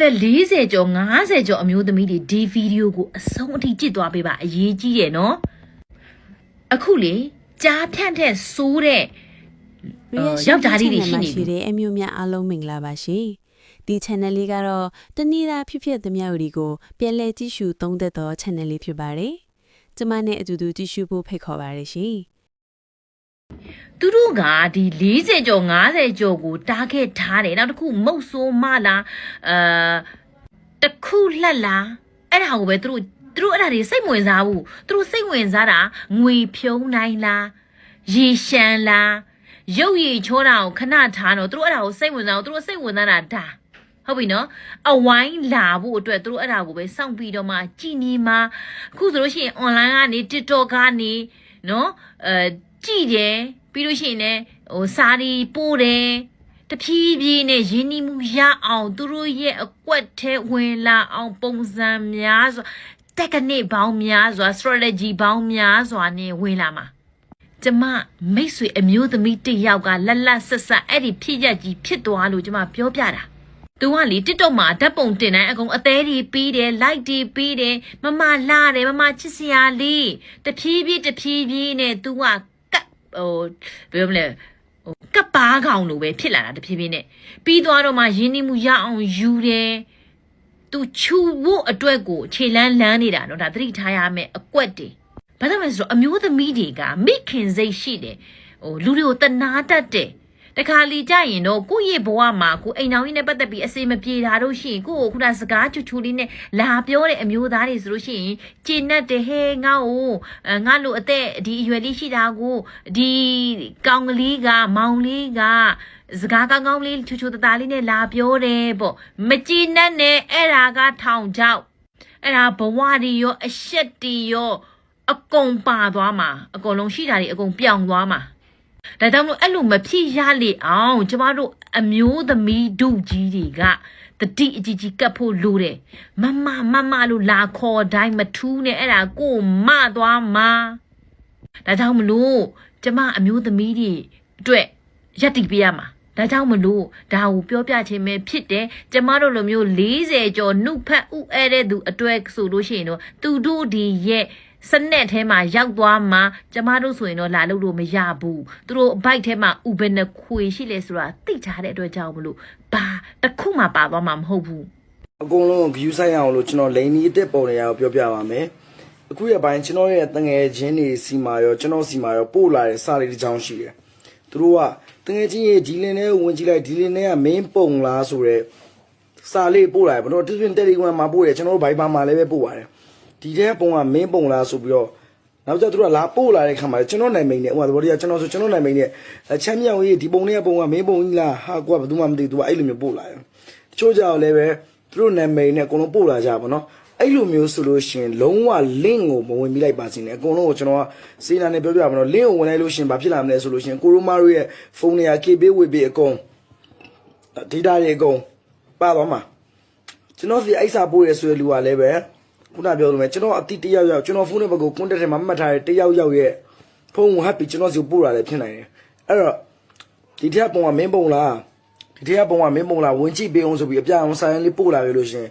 သက်40ကျော်50ကျော်အမျိုးသမီးတွေဒီဗီဒီယိုကိုအဆုံးအထိကြည့်သွားပေးပါအရေးကြီးတယ်နော်အခုလေကြားဖြန့်တဲ့ဆိုးတဲ့ယောက်ျားလေးတွေရှိနေပြီအမျိုးများအားလုံးမင်္ဂလာပါရှင်ဒီ channel လေးကတော့တနေ့တာဖြစ်သမျှတွေကိုပြန်လည်ကြည့်ရှုသုံးသပ်သော channel လေးဖြစ်ပါတယ်ကျမနဲ့အတူတူကြည့်ရှုဖို့ဖိတ်ခေါ်ပါရရှင်သူတို့ကဒီ40ကျော်50ကျော်ကိုတားခဲ့ထားတယ်နောက်တစ်ခုမုတ်ဆိုးမလားတခုလှက်လားအဲ့ဒါကိုပဲသူတို့အဲ့ဒါတွေစိတ်ဝင်စားဘူးသူတို့စိတ်ဝင်စားတာငွေဖြုံးနိုင်လားရေရှမ်းလားရုပ်ရည်ချိုးတာကိုခဏထားတော့သူတို့အဲ့ဒါကိုစိတ်ဝင်စားအောင်သူတို့စိတ်ဝင်စားတာဒါဟုတ်ပြီနော်အဝိုင်းလာဖို့အတွက်သူတို့အဲ့ဒါကိုပဲစောင့်ပြီးတော့မှကြည်နေမှာအခုဆိုလို့ရှိရင် online ကနေ TikTok ကနေနော်ကြည်တယ်ပြီးလို့ရှိရင်လည်းစာရီပို့တယ်တဖြည်းဖြည်းနဲ့ရင်းနှီးမှုရအောင်သူတို့ရဲ့အကွက်ထဲဝင်လာအောင်ပုံစံများစွာ technique ပေါင်းများစွာ strategy ပေါင်းများစွာနဲ့ဝင်လာမှာကျမမိတ်ဆွေအမျိုးသမီးတစ်ယောက်ကလက်လက်ဆက်ဆက်အဲ့ဒီဖြစ်ရက်ကြီးဖြစ်သွားလို့ကျမပြောပြတာသူကလေ TikTok မှာဓာတ်ပုံတင်တိုင်းအကုန်အသေးတွေပြီးတယ် like တွေပြီးတယ်မမလာတယ်မမချစ်စရာလေးတဖြည်းဖြည်းနဲ့ तू ကကပ်ဘယ်လိုမလဲကပ်ပါကောင်လိုပဲဖြစ်လာတာတဖြည်းဖြည်းနဲ့ပြီးသွားတော့မှရင်းနှီးမှုရအောင်ယူတယ် तू ချူဖို့အတွက်ကိုခြေလန်းနေတာနော်ဒါသတိထားရမယ်အကွက်တွေဘာလို့လဲဆိုတော့အမျိုးသမီးတွေကမိခင်စိတ်ရှိတယ်လူတွေကိုတနာတတ်တယ်တခါလီကြရင်တော့ကိုယ့်ရဲ့ဘဝမှာကိုအိမ်တော်ကြီးနဲ့ပတ်သက်ပြီးအစေမပြေတာတို့ရှိရင်ကိုယ့်ကိုခုနစကားချူလေးနဲ့လာပြောတဲ့အမျိုးသားတွေဆိုလို့ရှိရင်ကျင့်တတ်တယ်ဟဲငါ့ကိုငါလိုအသက်ဒီအရွယ်လေးရှိတာကိုဒီကောင်ကလေးကမောင်လေးကစကားကောင်းလေးချူတသားလေးနဲ့လာပြောတယ်ပေါ့မကြည်နဲ့နဲ့အဲ့ဒါကထောင်ချောက်အဲ့ဒါဘဝတွေရောအရှက်တွေရောအကုန်ပါသွားမှာအကုန်လုံးရှိတာတွေအကုန်ပြောင်းသွားမှာဒါကြောင့်မို့အဲ့လိုမဖြစ်ရလေအောင်ကျမတို့အမျိုးသမီးတို့ကြီးတွေကတတိအကြီးကြီးကပ်ဖို့လိုတယ်မမလို့လာခေါ်တိုင်းမထူးနဲ့အဲ့ဒါကိုမသွားမှာဒါကြောင့်မလို့ကျမအမျိုးသမီးတွေအတွက်ရက်တိပေးရမှာဒါကြောင့်မလို့ဒါကိုပြောပြခြင်းပဲဖြစ်တယ်ကျမတို့လိုမျိုး40ကျော်နှုတ်ဖက်ဥအဲ့တဲ့သူအတွက်ဆိုလို့ရှိရင်တော့သူတို့ဒီရဲ့စနက်ထဲမှာရောက်သွားမှာကျမတို့ဆိုရင်တော့လာလို့မရဘူးသူတို့ဘိုက်ထဲမှာဥဘယ်နှခွေရှိလဲဆိုတာသိချတဲ့အတွက်ကြောင့်မလို့ဘာတစ်ခုမှပါသွားမှာမဟုတ်ဘူးအကုန်လုံး view ဆိုင်အောင်လို့ကျွန်တော်လိန်နီအစ်စ်ပုံနေရအောင်ပြောပြပါမယ်အခုရပိုင်းကျွန်တော်ရဲ့တငယ်ချင်းတွေစီမာရောကျွန်တော်စီမာရောပို့လာတဲ့စာလေးတစ်ချောင်းရှိတယ်သူတို့ကတငယ်ချင်းရဲ့ဒီလင်းထဲကိုဝင်ကြည့်လိုက်ဒီလင်းထဲကမင်းပုံလားဆိုတော့စာလေးပို့လာတယ်ဘယ်တော့တစ်တွင် Telegram မှာပို့တယ်ကျွန်တော်တို့ Viber မှာလည်းပဲပို့ပါတယ်ဒီတဲ့ပုံကမင်းပုံလားဆိုပြီးတော့နောက်ကျသူတို့ကလာပို့လာတဲ့ခါမှာကျွန်တော်နိုင်မိန်နဲ့ဥပမာသဘောတရားကျွန်တော်ဆိုကျွန်တော်နိုင်မိန်နဲ့ချမ်းမြောင်ကြီးဒီပုံလေးကပုံကမင်းပုံကြီးလားဟာကွာဘယ်သူမှမသိသူကအဲ့လိုမျိုးပို့လာတယ်တချို့ကြောက်လည်းပဲသူတို့နိုင်မိန်နဲ့အကုန်လုံးပို့လာကြပါတော့အဲ့လိုမျိုးဆိုလို့ရှင်လုံးဝ link ကိုမဝင်မိလိုက်ပါစေနဲ့အကုန်လုံးကိုကျွန်တော်ကစေနာနဲ့ပြောပြပါတော့ link ကိုဝင်လိုက်လို့ရှင်ဘာဖြစ်လာမလဲဆိုလို့ရှင်ကိုရိုမာတို့ရဲ့ဖုန်းတွေက KB ဝေပေးအကုန် data တွေအကုန်ပါသွားမှာကျွန်တော်စီအိုက်စာပို့ရဆိုရလူကလည်းပဲခုနပြောလို့မယ်ကျွန်တော်အတိတယောက်ကျွန်တော်ဖုန်းထဲမှာကို contact ထဲမှာမှတ်ထားတဲ့တယောက်ရဲ့ဖုန်းကိုဟပ်ပြီးကျွန်တော်စီပို့လာတယ်ဖြစ်နိုင်တယ်အဲ့တော့ဒီထက်ပုံကမင်းပုံလားဒီထက်ကပုံကမင်းပုံလားဝင်ကြည့်ပေးအောင်ဆိုပြီးအပြအောင်ဆိုင်လေးပို့လာပြီလို့ရှင်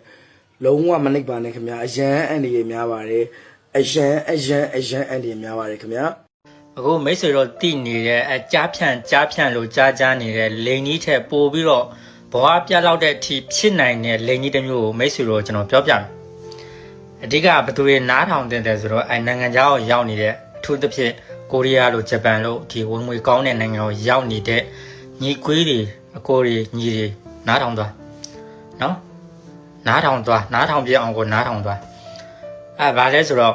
လုံးဝမနှိပ်ပါနဲ့ခင်ဗျာအရန်အန်ဒီရများပါတယ်အရန်အန်ဒီရများပါတယ်ခင်ဗျာအခုမိတ်ဆွေတို့တည်နေတဲ့ကြားဖြန့်လို့ကြားနေတဲ့လိန်ကြီးထက်ပိုပြီးတော့ဘဝပြလောက်တဲ့အထိဖြစ်နိုင်တဲ့လိန်ကြီးတစ်မျိုးကိုမိတ်ဆွေတို့ကျွန်တော်ပြောပြမယ်အဓိကဘယ်သူတွေနားထောင်တင်တယ်ဆိုတော့နိုင်ငံခြားကိုရောက်နေတဲ့အထူးသဖြင့်ကိုရီးယားလို့ဂျပန်လို့ဒီဝင်ငွေကောင်းတဲ့နိုင်ငံကိုရောက်နေတဲ့ညီကွေးတွေအကိုတွေညီတွေနားထောင်သွားနော်နားထောင်ပြအောင်ကိုနားထောင်သွားဘာလဲဆိုတော့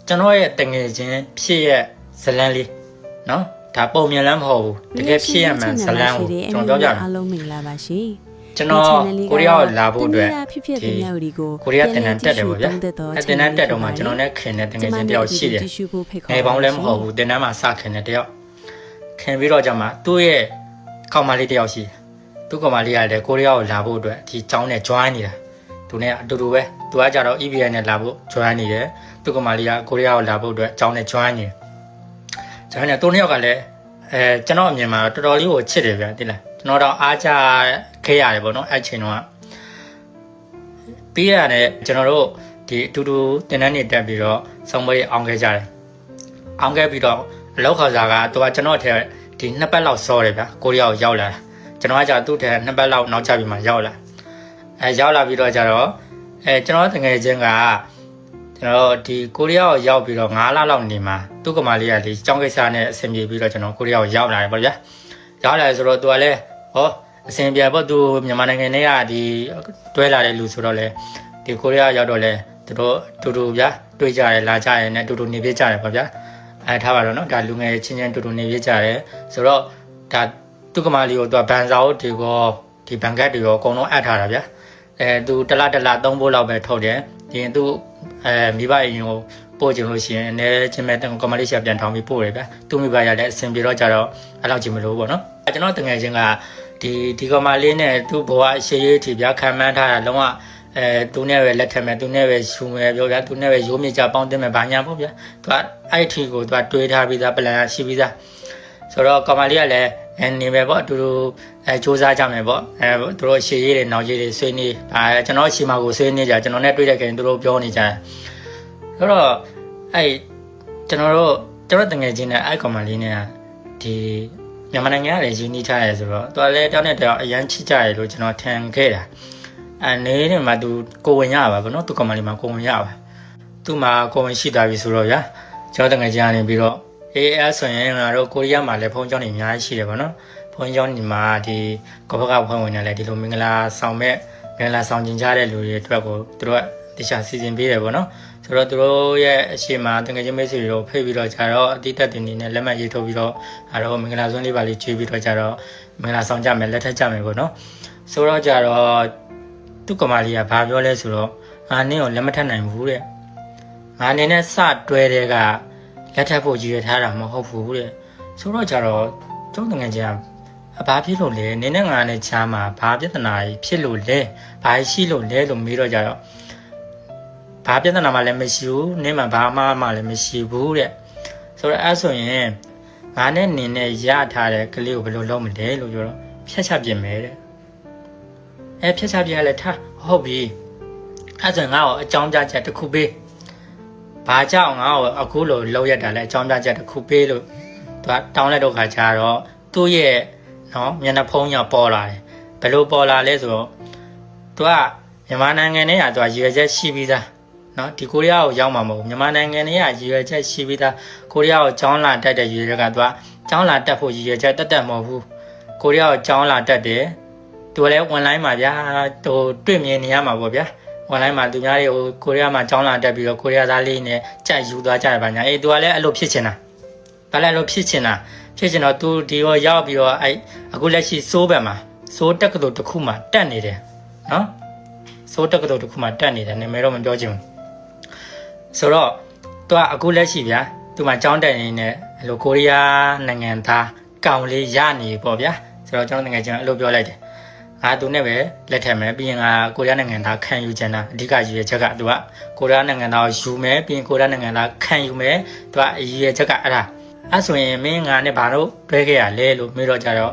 ကျွန်တော်ရဲ့တငယ်ချင်းဖြစ်ရဲ့ဇလန်းလေးနော်ဒါပုံမြင်လမ်းမဟုတ်ဘူးတကယ်ဖြစ်ရမှန်ဇလန်းကိုကျွန်တော်ပြောပြမယ်အားလုံးမင်္ဂလာပါရှင်ကျွန်တော်ကိုရီးယားကိုလာဖို့အတွက်ကိုရီးယားတင်တန်းတက်တယ်ပေါ့ဗျာတင်တန်းတက်တော့မှကျွန်တော်နဲ့ခင်တဲ့တကယ်ချင်းတယောက်ရှိတယ်ငယ်ပေါင်းလည်းမဟုတ်ဘူးတင်တန်းမှာစခင်တဲ့တယောက်ခင်ပြီးတော့ကြမှာသူ့ရဲ့ကောင်မလေးတယောက်ရှိတယ်သူ့ကောင်မလေးကလည်းကိုရီးယားကိုလာဖို့အတွက်ဒီကျောင်းနဲ့ join နေတာသူနဲ့အတူတူပဲသူကကြတော့ EBI နဲ့လာဖို့ join နေတယ်သူ့ကောင်မလေးကကိုရီးယားကိုလာဖို့အတွက်ကျောင်းနဲ့ join နေတယ်ကျွန်တော်နဲ့သူနှစ်ယောက်ကလည်းကျွန်တော်အမြင်မှာတော်တော်လေးကိုချစ်တယ်ဗျာတိလားကျွန်တော်တော့အားကြခဲ့ရတယ်ပေါ့နော်အဲ့ချိန်တော့ ပြီးရတယ်ကျွန်တော်တို့ဒီအတူတူတင်တန်းနေတက်ပြီးတော့ဆောင်မွေးအောင်ခဲ့ကြတယ်အောင်ခဲ့ပြီးတော့အလောက်ခါစားကသူကကျွန်တော်ထဲဒီ2ပတ်လောက်စောတယ်ဗျာကိုရီးယားကိုရောက်လာတာကျွန်တော်ကကြာသူ့ထဲ2ပတ်လောက်နောက်ကျပြီးမှရောက်လာရောက်လာပြီးတော့ကျတော့ကျွန်တော်တကယ်ချင်းကကျွန်တော်ဒီကိုရီးယားကိုရောက်ပြီးတော့9လလောက်နေမှာသူ့ကမာလေးကဒီကျောင်းကိစ္စနဲ့အဆင်ပြေပြီးတော့ကျွန်တော်ကိုရီးယားကိုရောက်လာတယ်ပေါ့ဗျာရောက်လာတယ်ဆိုတော့သူကလည်းဟောအဆင်ပြေပေါ့သူမြန်မာနိုင်ငံထဲကဒီတွဲလာတဲ့လူဆိုတော့လေဒီကိုရီးယားရောက်တော့လေသူတို့တူတူဗျာတွေ့ကြတယ်လာကြတယ်နဲ့တူတူနေပြကြတယ်ပေါ့ဗျာထားပါတော့နော်ဒါလူငယ်ချင်းချင်းတူတူနေပြကြတယ်ဆိုတော့ဒါသူ့ကမာလေးကိုသူကဘန်စာအုပ်ဒီကောဒီဘန်ကတ်တွေရောအကုန်လုံးအပ်ထားတာဗျာသူတလ3ဖို့လောက်ပဲထုတ်တယ်ဒီသူမိဘအိမ်ကိုပို့ကြလို့ရှိရင်အနေချင်းမဲ့ကမာလေးရှာပြန်ထောင်ပြီးပို့တယ်ဗျာသူမိဘရလည်းအဆင်ပြေတော့ကြတော့အဲ့လောက်ကြီးမလို့ပေါ့နော်ကျွန်တော်တကယ်ချင်းကဒီကမာလေးနဲ့သူ့ဘဝအရှိရေးထိဗျာခံမှန်းထားတာလုံးဝသူနဲ့ပဲလက်ထက်မဲ့သူနဲ့ပဲရှူမယ်ပြောဗျာသူနဲ့ပဲရိုးမြကြပေါင်းတင်မယ်ဘာညာပေါ့ဗျာသူကအဲ့ထီကိုသူကတွေးထားပြီးသားပလန်ရှိပြီးသားဆိုတော့ကမာလေးကလည်းနေမယ်ပေါ့အတူတူစူးစမ်းကြမယ်ပေါ့သူတို့ရှေ့ရေးတွေနောက်ရေးတွေဆွေးနွေးကျွန်တော်ရှေ့မှာကိုဆွေးနွေးကြကျွန်တော်နဲ့တွေ့တဲ့ခင်သူတို့ပြောနေကြတယ်ဆိုတော့ကျွန်တော်တငယ်ချင်းနဲ့အဲ့ကောင်မလေးနဲ့ဒီမြန်မာနိုင်ငံကလည်းရင်းနှီးထားရဲဆိုတော့သူကလည်းတောင်းတဲ့တောင်အရန်ချစ်ကြရဲလို့ကျွန်တော်ထင်ခဲ့တာနေနေမှာသူကိုဝင်ရပါဗောနော်သူကောင်မလေးမှာကိုဝင်ရပါသူမှာကိုဝင်ရှိသွားပြီဆိုတော့ဗျာကျွန်တော်တငယ်ချင်းကနေပြီးတော့အဲ့ဆိုရင်ငါတို့ကိုရီးယားမှာလည်းဖုန်းကြောင်းတွေအများကြီးရှိတယ်ဗောနော်ဖုန်းကြောင်းဒီမှာဒီကဘကဖွင့်ဝင်နေလဲဒီလိုမင်္ဂလာဆောင်ကျင်ကြတဲ့လူတွေအတွက်ကိုသူတို့ကတခြားစီစဉ်ပေးတယ်ဗောနော်ဆိုတော့သူတို့ရဲ့အရှိမတကယ်ချင်းမိတ်ဆွေတို့ဖိတ်ပြီးတော့ကြတော့အတိတ်တင်နေနဲ့လက်မှတ်ရေးထိုးပြီးတော့အဲ့တော့မင်္ဂလာဆွမ်းလေးပါလေးကျွေးပြီးတော့ကြတော့မင်္ဂလာဆောင်ကြမယ်လက်ထပ်ကြမယ်ဗောနော်ဆိုတော့ကြတော့သူ့ကမာလေးကဘာပြောလဲဆိုတော့ငါနင်းကိုလက်မထပ်နိုင်ဘူးတဲ့ငါနေနဲ့စတွဲတဲ့ကလက်ထပ်ဖို့ရည်ရထားတာမဟုတ်ဘူးတဲ့ဆိုတော့ကြတော့ကျုံတငယ်ချင်းဘာဖြစ်လို့လဲနင်းနဲ့ငါနဲ့ချားမှာဘာပြဿနာကြီးဖြစ်လို့လဲဘာရှိလို့လဲလို့မေးတော့ကြတော့ဘာပြဿနာမှလည်းမရှိဘူးနင်းမှာဘာမှလည်းမရှိဘူးတဲ့ဆိုတော့အဲ့ဆိုရင်ငါနဲ့နင်းနဲ့ရထားတဲ့ကလေးကိုဘယ်လိုလုပ်မလဲလို့ပြောတော့ဖြတ်ချပြင်မယ်တဲ့ဖြတ်ချပြင်ရလဲထားဟုတ်ပြီအဲ့ဆိုငါ့ကိုအကြောင်းပြချက်တစ်ခုပေးဘာကြောင့်ငါ့ကိုအခုလိုလောက်ရတာလဲအကြောင်းပြချက်တစ်ခုပေးလို့သူကတောင်းလိုက်တော့ခါကျတော့သူ့ရဲ့နော်မျက်နှာဖုံးရောက်ပေါ်လာတယ်ဘယ်လိုပေါ်လာလဲဆိုတော့သူကမြန်မာနိုင်ငံထဲကသူကရည်ရွယ်ချက်ရှိပြီးသားနော်ဒီကိုရီးယားကိုရောက်မှာမဟုတ်ဘူးမြန်မာနိုင်ငံထဲကရည်ရွယ်ချက်ရှိပြီးသားကိုရီးယားကိုကျောင်းလာတက်တဲ့ရည်ရွယ်ချက်ကသူကကျောင်းလာတက်ဖို့ရည်ရွယ်ချက်တက်မဟုတ်ဘူးကိုရီးယားကိုကျောင်းလာတက်တယ်သူလည်း online မှာဗျာဟိုတွေ့မြင်နေရမှာပေါ့ဗျာ online မှာသူများတွေဟိုကိုရီးယားမှာကျောင်းလာတက်ပြီးတော့ကိုရီးယားသားလေးနဲ့ကြိုက်ယူသွားကြတယ်ဗျာညာသူကလည်းအဲ့လိုဖြစ်ချင်တာဘာလဲလို့ဖြစ်ချင်တော့သူဒီရောရောက်ပြီးတော့အခုလက်ရှိစိုးဘက်မှာစိုးတက္ကသိုလ်တစ်ခုမှာတက်နေတယ်နော်စိုးတက္ကသိုလ်တစ်ခုမှာတက်နေတယ်နာမည်တော့မပြောချင်ဘူးဆိုတော့သူကအခုလက်ရှိဗျာသူမှကျောင်းတက်နေနဲ့အဲ့လိုကိုရီးယားနိုင်ငံသားကောင်လေးရနေပေါ့ဗျာဆိုတော့ကျွန်တော်ငယ်ချင်းအဲ့လိုပြောလိုက်တယ်ငါသူနဲ့ပဲလက်ထက်မယ်ပြီးရင်ငါကိုရီးယားနိုင်ငံသားခံယူချင်တာအဓိကရည်ရွယ်ချက်ကသူကကိုရီးယားနိုင်ငံသားကိုယူမယ်ပြီးရင်ကိုရီးယားနိုင်ငံသားခံယူမယ်သူကရည်ရွယ်ချက်ကအဲ့ဆိုရင်မင်းငါနဲ့ဘာလို့တွဲခဲ့ရလဲလို့မေးတော့ကြတော့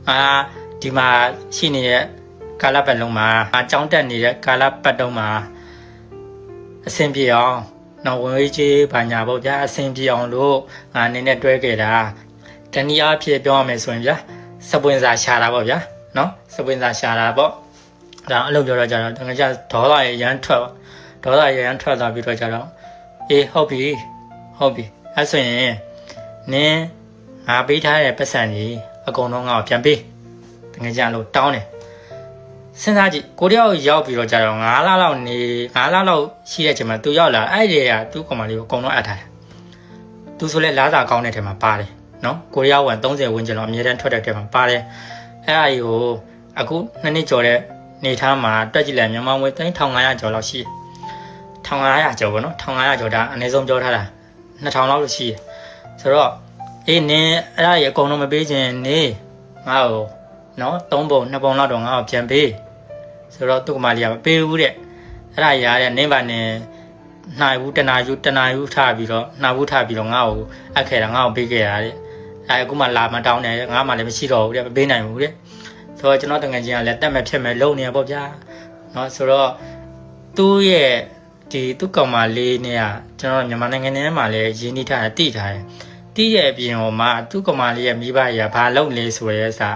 ငါဒီမှာရှိနေတဲ့ကာလပတ်လုံးမှာငါကြောင်းတက်နေတဲ့ကာလပတ်တုံးမှာအဆင်ပြေအောင်နော်ဝင်ဝေးကြီးဘာညာပေါ့ဗျာအဆင်ပြေအောင်လို့ငါအနေနဲ့တွဲခဲ့တာတနည်းအားဖြင့်ပြောရမယ်ဆိုရင်ဗျာစပွင့်စာရှာတာပေါ့ဗျာနော်စပွင့်စာရှာတာပေါ့ဒါအဲ့လိုပြောတော့ကြတော့တကယ်ကျဒေါသရရမ်းထွက်သွားပြီးတော့ကြတော့အေးဟုတ်ပြီအဲ့ဆိုရင်နင်းငါပေးထားတဲ့ပတ်စံကြီးအကုန်လုံးငါ့ကိုပြန်ပေးတကယ်ကြလို့တောင်းတယ်စဉ်းစားကြည့်ကိုရီးယားကိုရောက်ပြီးတော့ကြတော့9လလောက်ရှိတဲ့အချိန်မှာသူရောက်လာအဲ့ဒီကသူ့ကောင်မလေးကိုအကုန်လုံးအပ်ထားတယ်သူဆိုလဲလားစာကောင်းတဲ့ထဲမှာပါတယ်နော်ကိုရီးယားဝန်30ဝန်းကျင်လောက်အမြဲတမ်းထွက်တဲ့ထဲမှာပါတယ်အဲ့အကြီးကိုအခု2နှစ်ကျော်တဲ့နေသားမှာတွက်ကြည့်လိုက်မြန်မာငွေ1500ကျော်လောက်ရှိတယ်1500ကျော်ပေါ့နော်1500ကျော်ဒါအနည်းဆုံးပြောထားတာ2000လောက်လို့ရှိတယ်ဆိုတော့အေးနင်းအဲ့ဒါကြီးအကုန်လုံးမပေးခြင်းနေငါ့ကိုနော်3ပုံ2ပုံလောက်တော့ငါ့ကိုပြန်ပေးဆိုတော့သူ့ကမလေးကမပေးဘူးတဲ့အဲ့ဒါကြီးရတဲ့နင်းပါနေနိုင်ဘူးတနာယူထားပြီးတော့ငါ့ကိုအပ်ခဲ့တာငါ့ကိုပေးခဲ့တာတဲ့အဲ့အခုမှလာမတောင်းတယ်ငါမှလည်းမရှိတော့ဘူးတဲ့မပေးနိုင်ဘူးတဲ့ဆိုတော့ကျွန်တော်တကယ်ချင်းကလည်းတက်မဲ့ဖြစ်မဲ့လုံနေရပေါ့ဗျာနော်ဆိုတော့ သူ့ရဲ့ဒီသူ့ကောင်မလေးနဲ့ကကျွန်တော်မြန်မာနိုင်ငံထဲမှာလည်းရင်းနှီးထားတယ်တည်ထားတယ်တည်ရဲ့အပြင်ဟိုမှာသူ့ကောင်မလေးရဲ့မိဘကြီးကဘာလုပ်လဲဆိုရဲစာ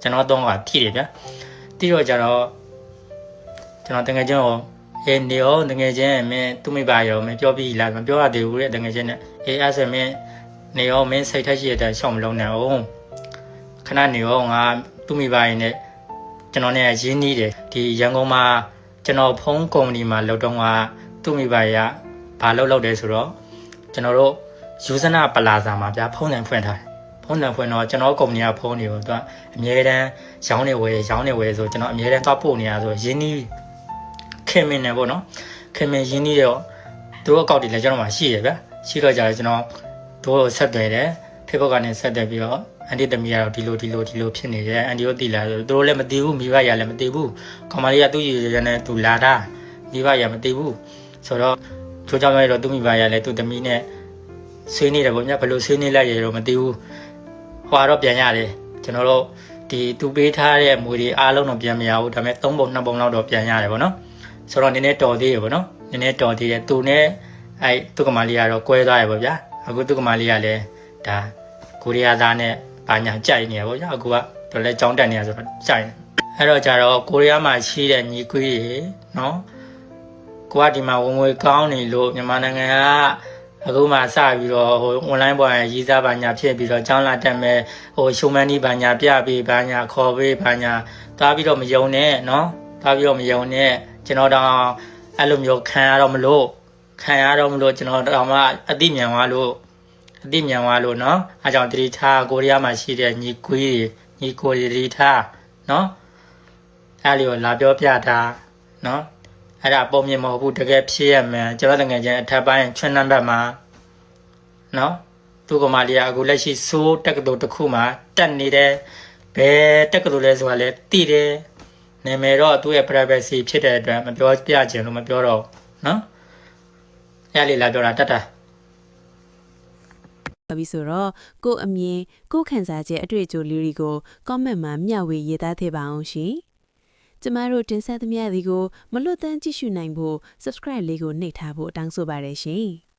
ကျွန်တော်တော့ကတည်တယ်ဗျာတည်တော့ကြတော့ကျွန်တော်တကယ်ချင်းနေရောတကယ်ချင်းမင်းသူ့မိဘရောမင်းပြောပြီးလားမပြောရသေးဘူးတဲ့တကယ်ချင်းနဲ့အဲ့ဆိုမင်းနေရောမင်းစိတ်ထက်ရှိရတဲ့ရှောင်းမလုံးနဲ့အောင်ခဏနေရောငါသူ့မိဘရင်းနဲ့ကျွန်တော်နဲ့ရင်းနှီးတယ်ဒီရန်ကုန်မှာကျွန်တော်ဖုန်းကုမ္ပဏီမှာလုပ်တော့ကသူ့မိဘရဘာလုပ်တယ်ဆိုတော့ကျွန်တော်တို့ယူဇနာပလာဇာမှာဗျာဖုန်းနိုင်ဖွင့်ထားတယ်ဖုန်းနိုင်ဖွင့်တော့ကျွန်တော်ကုမ္ပဏီကဖုန်းတွေကိုသူကအမြဲတမ်းရောင်းနေဝယ်ဆိုကျွန်တော်အမြဲတမ်းသွားပို့နေတာဆိုရင်းနှီးခင်မင်းနေပေါ့နော်ခင်မင်းရင်းနှီးတော့သူတို့အကောက်တွေလည်းကျွန်တော်မှရှိရဗျာရှိတော့ကြတယ်ကျွန်တော်တို့ဆက်သွယ်တယ် Facebook ကနေဆက်သွယ်ပြီးတော့အန်တီသမီးကတော့ဒီလိုဖြစ်နေတယ်အန်တီတို့တည်လာဆိုသူတို့လည်းမတည်ဘူးမိဘရလည်းမတည်ဘူးကောင်မလေးကသူ့ရည်ရနဲ့သူလာတာမိဘရမတည်ဘူးဆိုတော့ချိုးကြောင်ရတော့သူ့မိဘရလည်းသူ့သမီးနဲ့ဆွေးနေတယ်ပေါ့ညဘယ်လိုဆွေးနေလိုက်ရတော့မတည်ဘူးဟွာတော့ပြန်ရတယ်ကျွန်တော်တို့ဒီသူပေးထားတဲ့မွေတွေအားလုံးတော့ပြန်မရဘူးဒါပေမဲ့3ပုံ2ပုံလောက်တော့ပြန်ရတယ်ပေါ့နော်ဆိုတော့နည်းနည်းတော်သေးရပေါ့နော်နည်းနည်းတော်သေးတယ်သူနဲ့သူ့ကမလေးကတော့ကွဲသွားရပေါ့ဗျာအခုသူ့ကမလေးကလည်းဒါကိုရီးယားသားနဲ့ဘာညာကြိုက်နေရပေါ့ဗျာအခုကတော့လည်းကြောင်းတက်နေရဆိုတော့ကြိုက်အဲ့တော့ကြတော့ကိုရီးယားမှာရှိတဲ့ညီကွေးတွေနော်ကိုကဒီမှာဝင်ငွေကောင်းနေလို့မြန်မာနိုင်ငံကအခုမှစပြီးတော့ဟို online ပေါ်ရရေးစားဘာညာဖြစ်ပြီးတော့ကျောင်းလာတက်မဲ့ဟိုရှုံမန်းဒီဘာညာပြပေးဘာညာခေါ်ပေးဘာညာသွားပြီးတော့မယုံနဲ့နော်သွားပြီးတော့မယုံနဲ့ကျွန်တော်တော့အဲ့လိုမျိုးခံရတော့မလို့ကျွန်တော်တော့မှအတိမြန်သွားလို့နော်အားကြောင့်တတိထားကိုရီးယားမှာရှိတဲ့ညီကွေးညီကိုရီတတိထားနော်အဲ့လိုလာပြောပြတာနော်အဲ့ဒါပုံမြင်မဟုတ်ဘူးတကယ်ဖြစ်ရမယ်ကျွန်တော်တကယ်ချင်းအထက်ပိုင်းချွန်းနံပါတ်မှာနော်သူကမလေးကအခုလက်ရှိစိုးတက္ကသိုလ်တစ်ခုမှာတက်နေတယ်ဘယ်တက္ကသိုလ်လဲဆိုတာလဲသိတယ်နာမည်တော့သူ့ရဲ့ privacy ဖြစ်တဲ့အတွက်မပြောပြချင်လို့မပြောတော့နော်အဲ့လေးလာပြောတာတတ်တာပြီးဆိုတော့ကိုအမြင်ကိုခန်းစားချက်အတွေ့အကြုံလေးတွေကို comment မှာမျှဝေရေးသားသေးပါအောင်ရှင်ကျမတို့တင်ဆက်သမျှဒီကိုမလွတ်တမ်းကြည့်ရှုနိုင်ဖို့ subscribe လေးကိုနှိပ်ထားဖို့တောင်းဆိုပါတယ်ရှင်